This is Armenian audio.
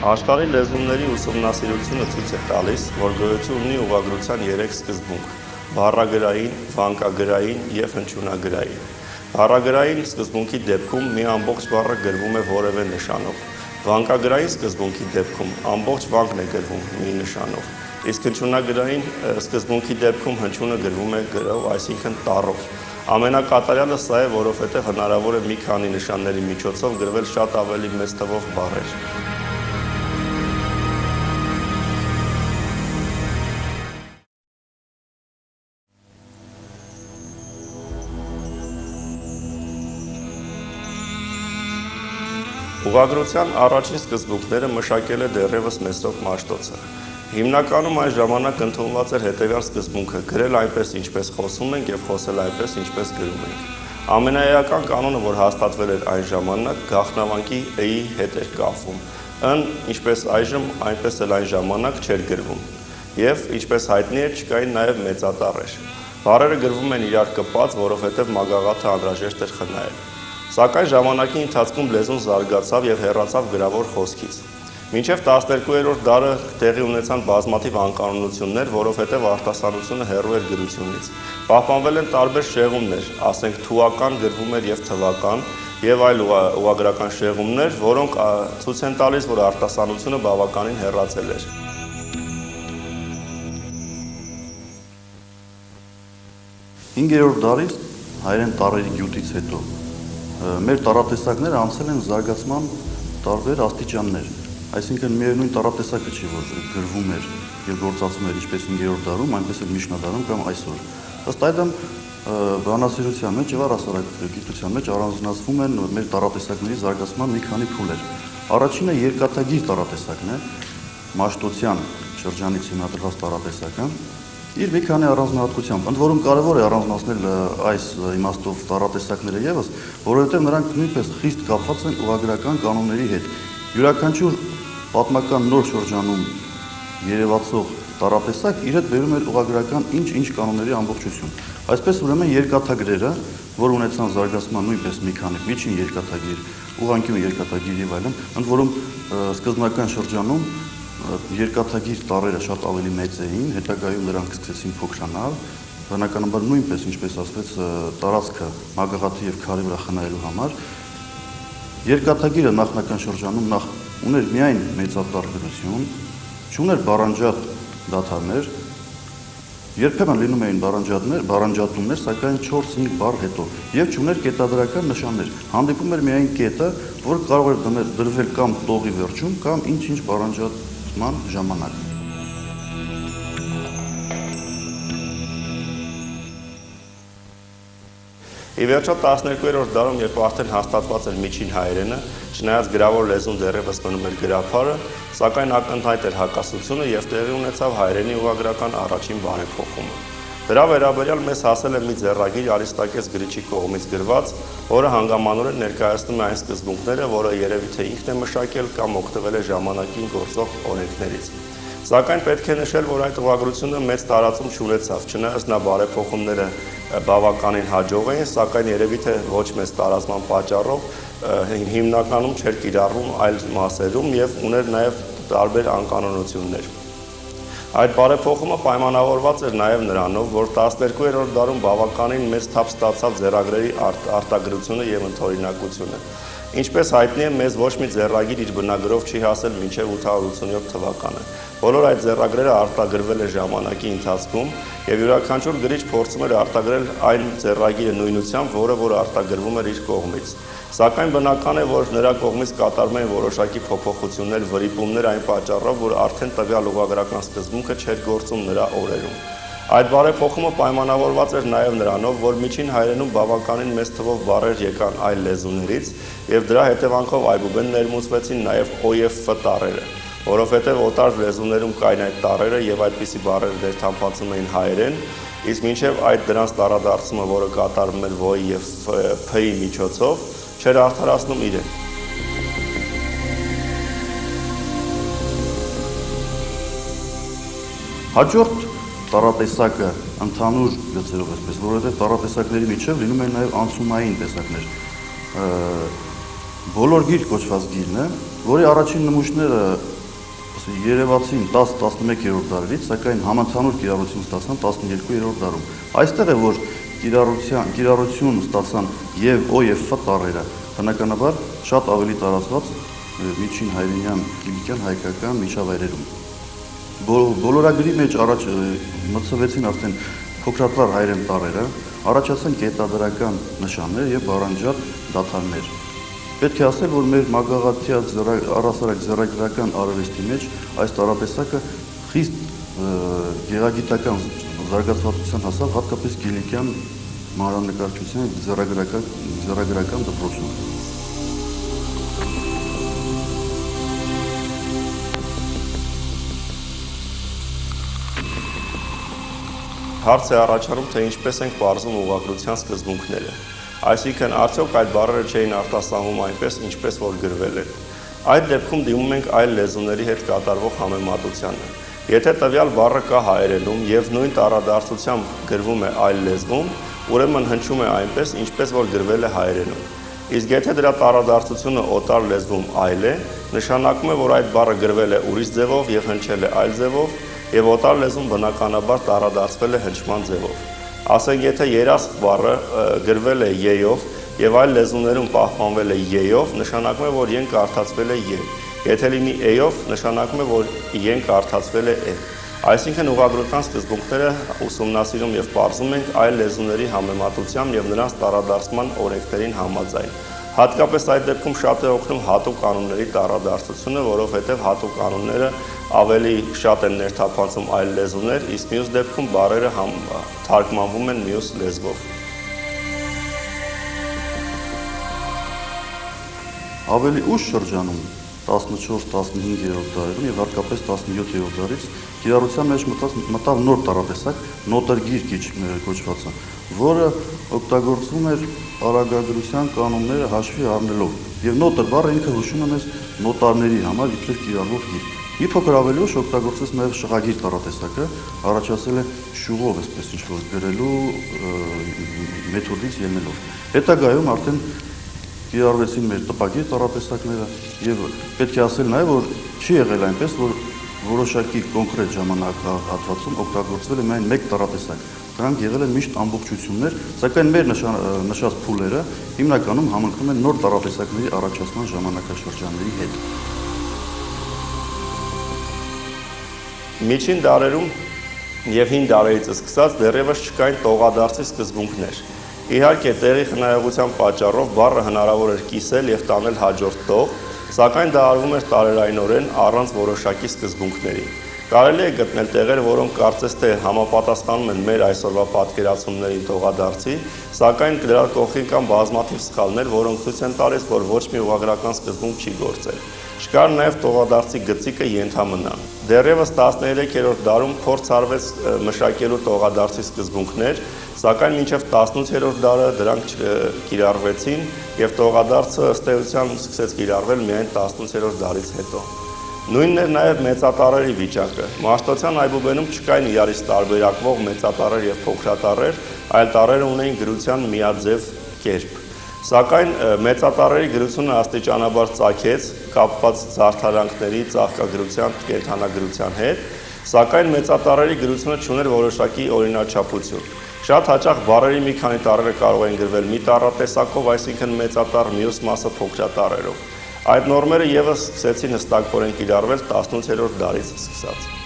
Աշխարհի լեզուների ուսումնասիրությունը ցույց է տալիս, որ գոյություն ունի ուղղագրության 3 սկզբունք՝ բառագրային, վանկագրային և հնչյունագրային։ Բառագրային սկզբունքի դեպքում մի ամբողջ բառը գրվում է որևէ նշանով։ Վանկագրային սկզբունքի դեպքում ամբողջ վանկն է գրվում մի նշանով։ Իսկ հնչյունագրային սկզբունքի դեպքում հնչյունը գրվում է գրով, այսինքն տառով։ Ամենակատարյալը սա է, որովհետև հնարավոր է մի քանի նշանների միջոցով գրվել շատ ավելի մեծ թվով բառեր։ Ուղղագրության առաջին սկզբունքները մշակել է դեռևս Մեսրոպ Մաշտոցը։ Հիմնականում այն ժամանակ ընդունված էր հետևյալ սկզբունքը՝ գրել այնպես, ինչպես խոսում ենք, և խոսել այնպես, ինչպես գրում ենք։ Ամենաէական կանոնը, որ հաստատվել էր այն ժամանակ, գաղտնավանկի «ը»-ի հետ էր կապվում։ «ն» ինչպես այժմ, այնպես էլ այն ժամանակ չէր գրվում։ Եվ, ինչպես հայտնի է, չկային նաև մեծատառեր։ Բառերը գրվում են իրար կպած, որովհետև մագաղաթը անհրաժեշտ էր խնայել։ Սակայն ժամանակի ընթացքում լեզուն զարգացավ և հեռացավ գրավոր խոսքից։ Մինչև 12-րդ դարը տեղի ունեցան բազմաթիվ անկանոնություններ, որովհետև արտասանությունը հեռու էր գրությունից։ Պահպանվել են տարբեր շեղումներ, ասենք թուական գրվում էր և թվական, և այլ ուղղագրական շեղումներ, որոնք ցույց են տալիս, որ արտասանությունը բավականին հեռացել էր։ Հինգերորդ դարից հայերեն տառերի գյուտից հետո մեր տառատեսակները անցել են զարգացման տարբեր աստիճաններ, այսինքն միևնույն տառատեսակը չի, որ գրվում էր և գործածվում էր ինչպես 5-րդ դարում, այնպես էլ միջնադարում կամ այսօր։ Ըստ այդմ բանասիրության մեջ և առհասարակ մեջ առանձնացվում են մեր տառատեսակների զարգացման մի քանի փուլեր։ Առաջինը երկաթագիր տառատեսակն է, Մաշտոցյան շրջանից հիմնադրված տառատեսակը, իր մի քանի առանձնահատկությամբ, ընդ որում կարևոր է առանձնացնել այս իմաստով տառատեսակները ևս, որովհետև նրանք նույնպես խիստ կապված են ուղղագրական կանոնների հետ։ Յուրաքանչյուր պատմական նոր շրջանում երևացող տառատեսակ իր հետ բերում էր ուղղագրական ինչ-ինչ կանոնների ամբողջություն։ Այսպես ուրեմն երկաթագրերը, որ ունեցան զարգացման նույնպես մի քանի միջին երկաթագիր, ուղղանկյուն երկաթագիր և այլն, ընդ որում սկզբնական շրջանում երկաթագիր տառերը շատ ավելի մեծ էին, հետագայում նրանք սկսեցին փոքրանալ, բնականաբար նույնպես, ինչպես ասվեց, տարածքը մագաղաթի և քարի վրա խնայելու համար։ Երկաթագիրը նախնական շրջանում նախ ուներ միայն մեծատառ գրություն, չուներ բառանջատ դադարներ, երբեմն լինում էին բառանջատումներ, սակայն 4-5 բառ հետո, և չուներ կետադրական նշաններ։ Հանդիպում էր միայն կետը, որ կարող էր դրվել կամ տողի վերջում, կամ ինչ-ինչ բառանջատման ժամանակ։ Ի վերջո 12-րդ դարում, երբ արդեն հաստատված էր միջին հայերենը, չնայած գրավոր լեզուն դեռևս մնում էր գրափարը, սակայն ակնհայտ էր հակասությունը և տեղի ունեցավ հայերենի ուղղագրական առաջին բարեփոխումը։ Դրա վերաբերյալ մեզ հասել է մի ձեռագիր Արիստակես գրիչի կողմից գրված, որը հանգամանորեն ներկայացնում է այն սկզբունքները, որը երևի թե ինքն է մշակել կամ օգտվել է ժամանակին գործող օրենքներից։ Սակայն պետք է նշել, որ այդ ուղղագրությունը մեծ տարածում չունեցավ, չնայած նա բարեփոխումները բավականին հաջող էին, սակայն երևի թե ոչ մեծ տարածման պատճառով հիմնականում չէր կիրառվում այլ մասերում և ուներ նաև տարբեր անկանոնություններ։ Այդ բարեփոխումը պայմանավորված էր նաև նրանով, որ 12-րդ դարում բավականին մեծ թափ ստացավ ձեռագրերի արտագրությունը և ընդօրինակությունը։ Ինչպես հայտնի է, մեզ ոչ մի ձեռագիր իր բնագրով չի հասել մինչև 887 թվականը։ Բոլոր այդ ձեռագրերը արտագրվել է ժամանակի ընթացքում և յուրաքանչյուր գրիչ փորձում էր արտագրել այն ձեռագիրը նույնությամբ, որ արտագրվում էր իր կողմից։ Սակայն բնական է, որ նրա կողմից կատարվում էին որոշակի փոփոխություններ, վրիպումներ այն պատճառով, որ արդեն տվյալ ուղղագրական սկզբունքը չէր գործում նրա օրերում։ Այդ բարեփոխումը պայմանավորված էր նաև նրանով, որ միջին հայերենում բավականին մեծ թվով բառեր եկան այլ լեզուներից և դրա հետևանքով այբուբեն ներմուծվեցին նաև օ և ֆ տառերը, որովհետև օտար լեզուներում կային այդ տառերը և այդպիսի բառերը ներթափանցում էին հայերեն, իսկ մինչև այդ դրանց տառադարձումը, որը կատարվում էր ո-ի և փ-ի միջոցով, չէր արդարացնում իրեն։ Հաջորդ տառատեսակը ընդհանուր գծերով այսպես, որովհետև տառատեսակների միջև լինում են նաև անցումային տեսակներ։ Բոլոր գիր կոչված գիրն է, որի առաջին նմուշները երևացին 10-11-րդ դարերից, սակայն համընդհանուր կիրառություն ստացան 12-րդ դարում։ Այստեղ է, որ կիրառություն ստացան եւ օ եւ ֆ տառերը, բնականաբար շատ ավելի տարածված միջին հայերենյան, կիլիկյան հայկական միջավայրերում։ Բոլորագրի մեջ առաջ մտցվեցին արդեն փոքրատառ հայերեն տառերը, առաջացան կետադրական նշաններ եւ բառանջատ դադարներ։ Պետք է ասել, որ մեր մագաղաթյա առասարակ ձեռագրական արվեստի մեջ այս տարատեսակը խիստ գեղագիտական զարգացվածության հասավ, հատկապես կիլիկյան մանրանկարչության ձեռագրական դպրոցում։ Հարց է առաջանում, թե ինչպես ենք պարզում ուղղագրության սկզբունքները։ Այսինքն, արդյոք այդ բառերը չէին արտասանվում այնպես, ինչպես որ գրվել են։ Այդ դեպքում դիմում ենք այլ լեզուների հետ կատարվող համեմատությանը։ Եթե տվյալ բառը կա հայերենում եւ նույն տառադարձությամբ գրվում է այլ լեզվում, ուրեմն հնչում է այնպես, ինչպես որ գրվել է հայերենում։ Իսկ եթե դրա տառադարձությունը օտար լեզվում այլ է, նշանակում է, որ այդ բառը գրվել է ուրիշ ձևով եւ հնչել է այլ ձևով, եւ օտար լեզվում բնականաբար տառադարձվել է հնչման ձևով։ Ասենք, եթե երասխ բառը գրվել է ե-ով եւ այլ լեզուներում պահպանվել է ե-ով, նշանակում է, որ ե-ն կարդացվել է ե։ Եթե լինի է-ով, նշանակում է, որ ե-ն կարդացվել է է։ Այսինքն ուղղագրության սկզբունքները ուսումնասիրում եւ պարզում ենք այլ լեզուների համեմատությամբ եւ նրանց տառադարձման օրենքներին համաձայն։ Հատկապես այդ դեպքում շատ է օգնում հատուկ կանոնների տառադարձությունը, որովհետև հատուկ կանոնները ավելի շատ են ներթափանցում այլ լեզուներ, իսկ մյուս դեպքում բառերը թարգմանվում են մյուս լեզվով։ Ավելի ուշ շրջանում 14-15-րդ դարերում եւ հատկապես 17-րդ դարից կիրառության մեջ մտավ նոր տառատեսակ, նոտերգիր կոչվածը, որը օգտագործվում էր արագագրության կանոնները հաշվի առնելով, եւ նոտեր բառը ինքը հուշում է մեզ նոտարների համար իբրև կիրառվող գիր։ Մի փոքր ավելի ուշ օգտագործվեց նաեւ շղագիր տառատեսակը, առաջացել է շուղով, այսպես ինչ-որ գրելու մեթոդից ելնելով։ Հետագայում արդեն կիրառվեցին մեր տպագիր տառատեսակները եւ պետք է ասել նաեւ, որ չի եղել այնպես, որ որոշակի կոնկրետ ժամանակահատվածում օգտագործվել է միայն մեկ տառատեսակ։ Դրանք եղել են միշտ ամբողջություններ, սակայն մեր նշած փուլերը հիմնականում համընկնում են նոր տառատեսակների առաջացման ժամանակաշրջանների հետ։ Միջին դարերում եւ հին դարերից սկսած դեռևս չկային տողադարձի սկզբունքներ։ Իհարկե, տեղի խնայողության պատճառով բառը հնարավոր էր կիսել եւ տանել հաջորդ տող, սակայն դա արվում էր տարերայնորեն առանց որոշակի սկզբունքների։ Կարելի է գտնել տեղեր, որոնք կարծես թե համապատասխանում են մեր այսօրվա պատկերացումներին տողադարձի, սակայն դրա կողքին կան բազմաթիվ սխալներ, որոնք ցույց են տալիս, որ ոչ մի ուղղագրական սկզբունք չի գործել։ Չկար նաև տողադարձի գծիկը ենթամնա։ Դեռևս 13-րդ դարում փորձ արվեց մշակելու տողադարձի սկզբունքներ, սակայն մինչև 18-րդ դարը դրանք կիրառվեցին եւ տողադարձը ըստ էության սկսեց կիրառվել միայն 18-րդ դարից հետո։ Նույնն էր նաև մեծատառերի վիճակը։ Մաշտոցյան այբուբենում չկային իրարից տարբերակվող մեծատառեր եւ փոքրատառեր, այլ տառերը ունեին գրության միաձև կերպ։ Սակայն մեծատառերի գրությունը աստիճանաբար ծագեց, կապված զարդարանքների, ծաղկագրության, կենդանագրության հետ, սակայն մեծատառերի գրությունը չուներ որոշակի օրինաչափություն։ Շատ հաճախ բառերի մի քանի տառերը կարող են գրվել մի տառատեսակով, այսինքն մեծատառ, մյուս մասը փոքրատառերով։ Այդ նորմերը եւս սկսեցին հստակորեն կիրառվել 18-րդ դարից սկսած։